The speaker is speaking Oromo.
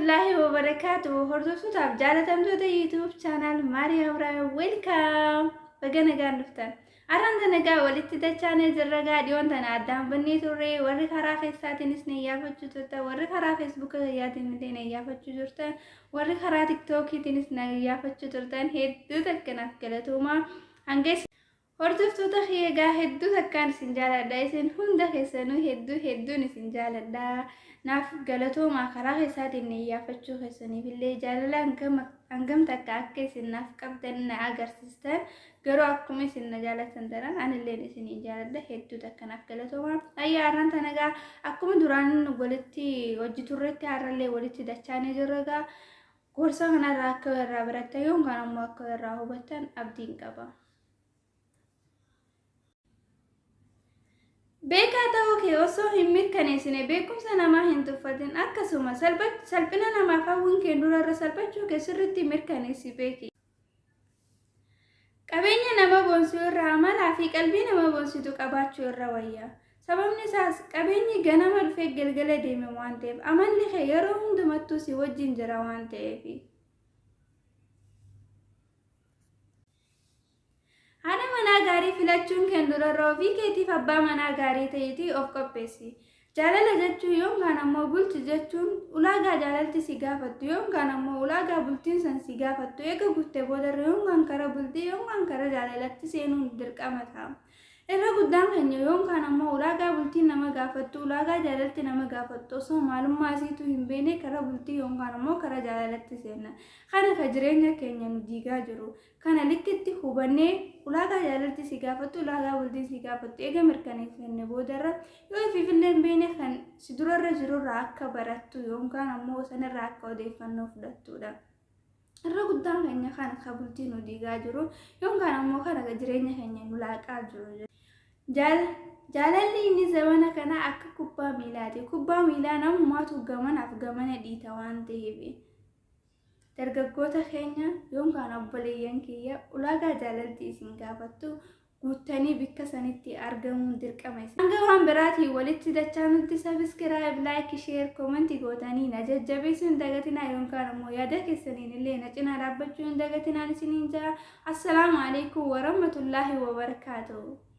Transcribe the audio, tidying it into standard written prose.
warahmatullahi wabarakatuh. Hordoftotaaf jaalatamtoota YouTube channel Maariyaa Awraa welcome. Bagana gaanduftan. Arranta nagaa walitti dachaanee jirra gaadhiyoon tana addaan bannee turre warri karaa feessaatiinis ne iyyaafachuu turtan warri karaa feesbuuka gayyaatiin illee ne iyyaafachuu turtan warri karaa tiktookiitiinis ne iyyaafachuu turtan hedduu takkanaaf galatooma hangees hordoftoota egaa hedduu takkaan isin jaaladha isin hunda keessanuu hedduun isin jaaladha. Naaf galatooma karaa keessaatiin ne iyyaafachuu keessaniif illee jaalala hangam takka akka isin naaf qabdan na agarsiistan garuu akkuma isin na jaalatan taran anillee isin jaaladha hedduu takka naaf galatooma. Ayyaarran tanagaa akkuma duraan walitti hojii turretti har'allee walitti dachaanee jirra. Gorsa kanarraa akka irraa barattan yookaan ammoo akka irraa hubattan abdiin qaba. Beekaa ta'uu kee osoo hin mirkaneessine beekumsa namaa hin tuffatin akkasuma salphina namaaf hawwiin kee durarra salphachuu kee sirriitti mirkaneessi beeki. Qabeenya nama boonsuu irraa amalaa fi qalbii nama boonsitu qabaachuu irra wayya. Sababni isaas qabeenyi ganama dhufee galgala deeme waan ta'eef amalli kee yeroo hundumattuu si wajjin jira waan ta'eef. Haadha manaa gaarii filachuun kan durarra ofii keetiif abbaa manaa gaarii ta'eeti of qopheessi. Jaalala jechuun yookaan ammoo bulti jechuun ulaagaa jaalalti si gaafattu yookaan ammoo ulaagaa bultiin san si gaafattu eega guuttee boodarra yookaan kara bultii yookaan kara jaalalatti seenuun dirqama ta'a. Irra guddaan keenya yookaan ammoo ulaagaa bultiin nama gaafattu ulaagaa jaalalti nama gaafattu osoo maalummaa isiitu hin beekne kara bultii yookaan ammoo kara jaalalatti seenna. Kana ka jireenya keenya nu diigaa jiru. Kana likkitti hubannee ulaagaa jaalalti si gaafattu ulaagaa bultiin si gaafattu eega mirkaneeffannee boodarra yoo ifillee hin beekne kan si durarra jirurraa akka barattu yookaan ammoo sanarraa akka odeeffannoo fudhattudha. Irra guddaan keenya kana ka bultii nu diigaa jiru yookaan ammoo kana ka jireenya keenya nu laaqaa jiru. Jaalalli inni zamana kana akka kubbaa miilaati. Kubbaa miilaa namummaatu gamanaaf gamana dhiita waan ta'eef. Dargaggoota keenya yookaan obboleeyyan kiyya ulaagaa jaalalti isin gaafattu guuttanii bakka sanitti argamuun dirqama isin. Hanga waan biraatiin walitti dachaanutti sabiskiraayib, laayik, sheer, koomentii gootanii na jajjabeessuu hin dagatinaa yookaan ammoo yaada keessaniin illee na cinaa dhaabbachuu hin dagatinaan isiniin jaa. Assalaamu alaikum warahmatullaahi wabarakaatuh.